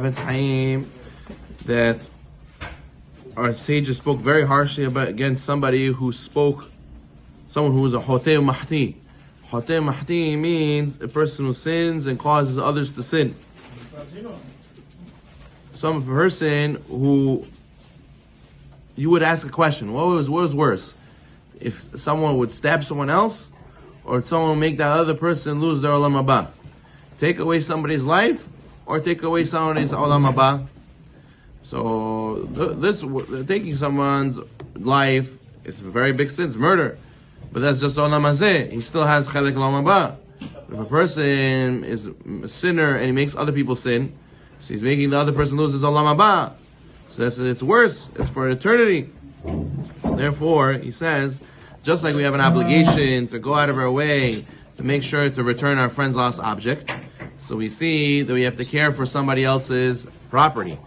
Chafetz Chaim, that our sages spoke very harshly against somebody who spoke, someone who was a Hotei Mahti. Hotei Mahti means a person who sins and causes others to sin. Some person who, you would ask a question, what was worse? If someone would stab someone else, or someone would make that other person lose their Olam Haba? Take away somebody's life, or take away somebody's Olam Haba? So taking someone's life is a very big sin, it's murder. But that's just Olam Hazeh. He still has Chelek Olam Haba. If a person is a sinner and he makes other people sin, so he's making the other person lose his Olam Haba. So it's worse. It's for eternity. So therefore, he says, just like we have an obligation to go out of our way to make sure to return our friend's lost object, so we see that we have to care for somebody else's property.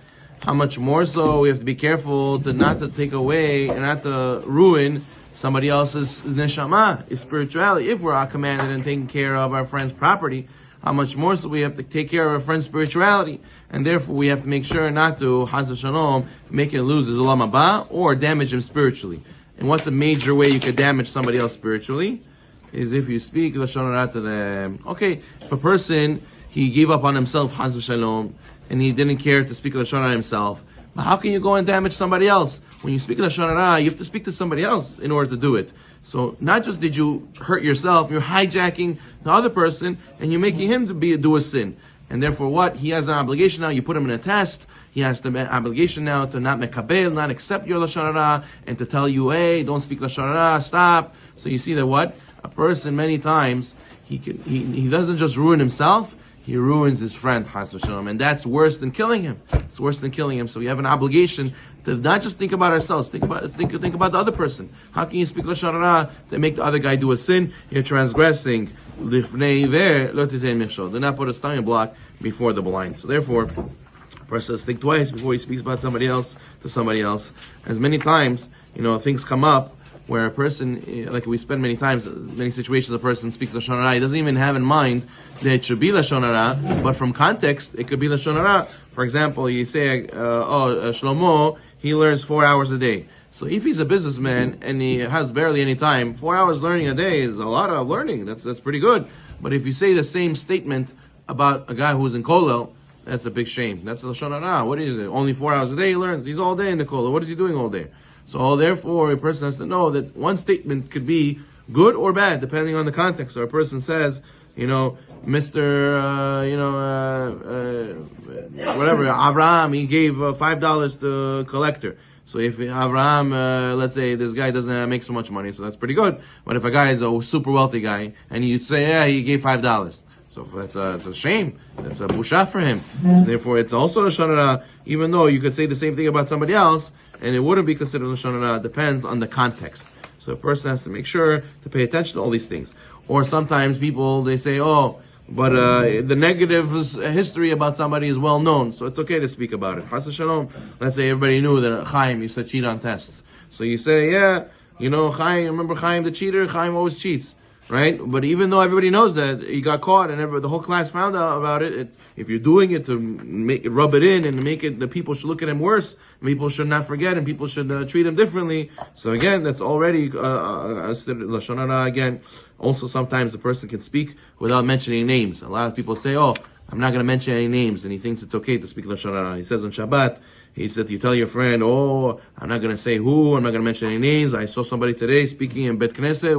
How much more so we have to be careful to not to take away and not to ruin somebody else's neshama, his spirituality. If we're commanded in taking care of our friend's property, how much more so we have to take care of our friend's spirituality. And therefore we have to make sure not to, Chas v'Shalom, make it lose his Olam Haba or damage him spiritually. And what's a major way you could damage somebody else spiritually? Is if you speak Lashon Hara to them. Okay, if a person, he gave up on himself, Chas v'Shalom, and he didn't care to speak Lashon Hara himself, but how can you go and damage somebody else? When you speak Lashon Hara, you have to speak to somebody else in order to do it. So not just did you hurt yourself, you're hijacking the other person, and you're making him to do a sin. And therefore what? He has an obligation now, you put him in a test, he has the obligation now to not mekabel, not accept your Lashon Hara, and to tell you, hey, don't speak Lashon Hara, stop. So you see that what? A person many times, he doesn't just ruin himself, he ruins his friend, Chas v'Shalom, and that's worse than killing him. It's worse than killing him. So we have an obligation to not just think about ourselves, think about the other person. How can you speak Lashon Hara to make the other guy do a sin? You're transgressing. Do not put a stumbling block before the blind. So therefore, a person has to think twice before he speaks about somebody else to somebody else. As many times, things come up where a person, like we spend many times, many situations, a person speaks Lashon Hara, he doesn't even have in mind that it should be Lashon Hara, but from context, it could be Lashon Hara. For example, you say, Shlomo, he learns 4 hours a day. So if he's a businessman and he has barely any time, 4 hours learning a day is a lot of learning. That's pretty good. But if you say the same statement about a guy who's in kollel, that's a big shame. That's Lashon Hara. What is it? Only 4 hours a day he learns. He's all day in the kollel. What is he doing all day? So therefore, a person has to know that one statement could be good or bad, depending on the context. So a person says, Mr. Whatever, Abraham, he gave $5 to a collector. So if Abraham, let's say this guy doesn't make so much money, so that's pretty good. But if a guy is a super wealthy guy, and you'd say, yeah, he gave $5. So it's a shame. That's a busha for him. So therefore, it's also Lashon Hara, even though you could say the same thing about somebody else, and it wouldn't be considered Lashon Hara. It depends on the context. So a person has to make sure to pay attention to all these things. Or sometimes people, they say, but the negative history about somebody is well known, so it's okay to speak about it. Chas v'Shalom, let's say everybody knew that Chaim used to cheat on tests. So you say, Chaim, remember Chaim the cheater? Chaim always cheats. Right? But even though everybody knows that he got caught and the whole class found out about it, if you're doing it to rub it in and make it, the people should look at him worse, people should not forget and people should treat him differently. So again, that's already Lashon Hara again. Also, sometimes the person can speak without mentioning names. A lot of people say, I'm not going to mention any names, and he thinks it's okay to speak Lashon Hara. He says on Shabbat, he said, you tell your friend, I'm not going to say who, I'm not going to mention any names. I saw somebody today speaking in Bet Knesset,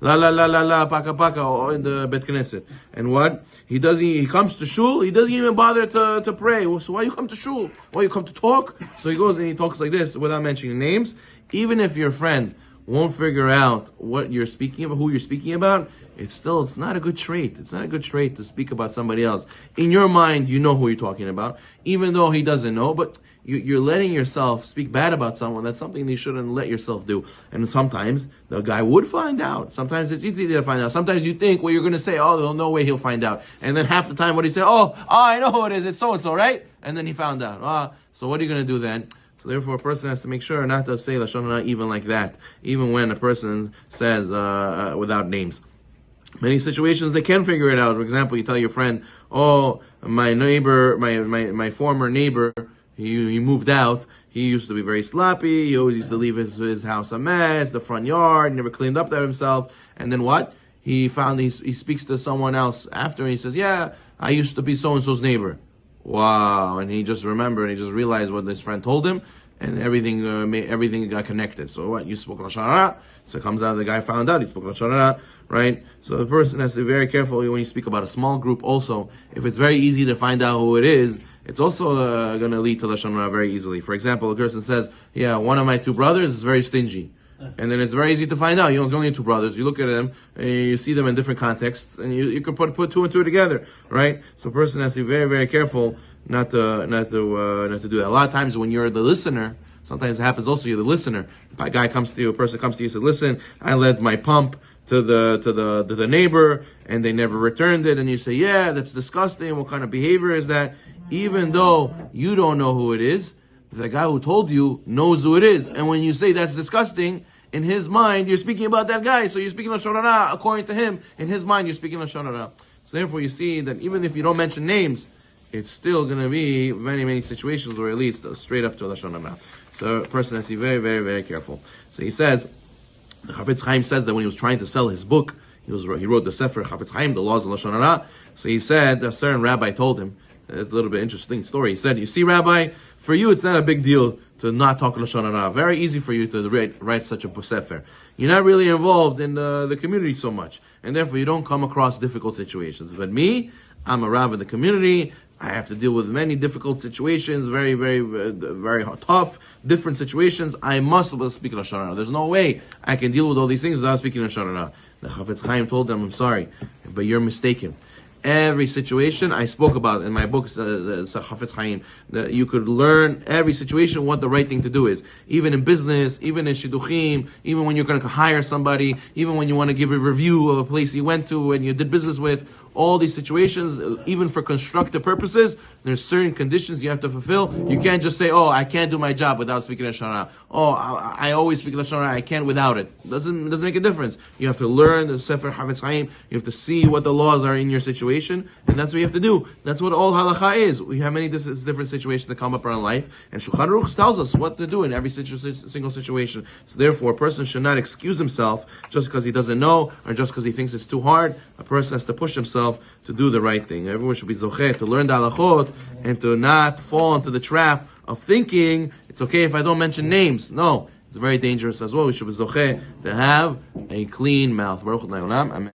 la la la la la, paka paka, in the Bet Knesset. And what? He comes to shul, he doesn't even bother to pray. So why you come to shul? Why you come to talk? So he goes and he talks like this without mentioning names. Even if your friend won't figure out what you're speaking about, who you're speaking about, it's not a good trait. It's not a good trait to speak about somebody else. In your mind, you know who you're talking about, even though he doesn't know, but you're letting yourself speak bad about someone. That's something you shouldn't let yourself do. And sometimes the guy would find out. Sometimes it's easy to find out. Sometimes you think what you're going to say, there's no way he'll find out. And then half the time what he said, I know who it is. It's so-and-so, right? And then he found out. So what are you going to do then? So therefore, a person has to make sure not to say Lashon Hara even like that, even when a person says without names. Many situations they can figure it out. For example, you tell your friend, "Oh, my neighbor, my former neighbor, he moved out. He used to be very sloppy. He always used to leave his house a mess, the front yard, never cleaned up that himself." And then what? He speaks to someone else after, and he says, "Yeah, I used to be so and so's neighbor." Wow! And he just remembered, and he just realized what his friend told him, and everything got connected. So what? You spoke lashon hara. So it comes out the guy found out he spoke lashon hara, right? So the person has to be very careful when you speak about a small group. Also, if it's very easy to find out who it is, it's also going to lead to lashon hara very easily. For example, a person says, "Yeah, one of my two brothers is very stingy." And then it's very easy to find out. There's only two brothers. You look at them, and you see them in different contexts, and you can put two and two together, right? So a person has to be very, very careful not to do that. A lot of times when you're the listener, sometimes it happens also you're the listener. A guy comes to you, a person comes to you and says, "Listen, I led my pump to the neighbor, and they never returned it." And you say, "Yeah, that's disgusting. What kind of behavior is that?" Even though you don't know who it is, the guy who told you knows who it is. And when you say that's disgusting, in his mind, you're speaking about that guy. So you're speaking lashon hara according to him. In his mind, you're speaking lashon hara. So therefore, you see that even if you don't mention names, it's still going to be many, many situations where it leads straight up to lashon hara. So a person has to be very, very, very careful. So he says, the Chafetz Chaim says that when he was trying to sell his book, he wrote the Sefer Chafetz Chaim, the laws of lashon hara. So he said, a certain rabbi told him, it's a little bit interesting story. He said, "You see, Rabbi, for you it's not a big deal to not talk lashon hara. Very easy for you to write such a sefer. You're not really involved in the community so much, and therefore you don't come across difficult situations. But me, I'm a Rav in the community. I have to deal with many difficult situations, very, very, very tough, different situations. I must speak lashon hara. There's no way I can deal with all these things without speaking lashon hara." The Chafetz Chaim told them, "I'm sorry, but you're mistaken. Every situation I spoke about in my books, Chafetz Chaim, that you could learn every situation what the right thing to do is. Even in business, even in shidduchim, even when you're going to hire somebody, even when you want to give a review of a place you went to and you did business with, all these situations, even for constructive purposes, there's certain conditions you have to fulfill. You can't just say, "Oh, I can't do my job without speaking lashon hara. Oh, I always speak lashon hara. I can't without it." Doesn't make a difference. You have to learn the Sefer Chafetz Chaim. You have to see what the laws are in your situation, and that's what you have to do. That's what all halacha is. We have many different situations that come up in our life, and Shulchan Aruch tells us what to do in every single situation. So therefore, a person should not excuse himself just because he doesn't know or just because he thinks it's too hard. A person has to push himself to do the right thing. Everyone should be zocheh to learn the halachot and to not fall into the trap of thinking it's okay if I don't mention names. No, it's very dangerous as well. We should be zocheh to have a clean mouth. Baruch Adonai Olam. Amen.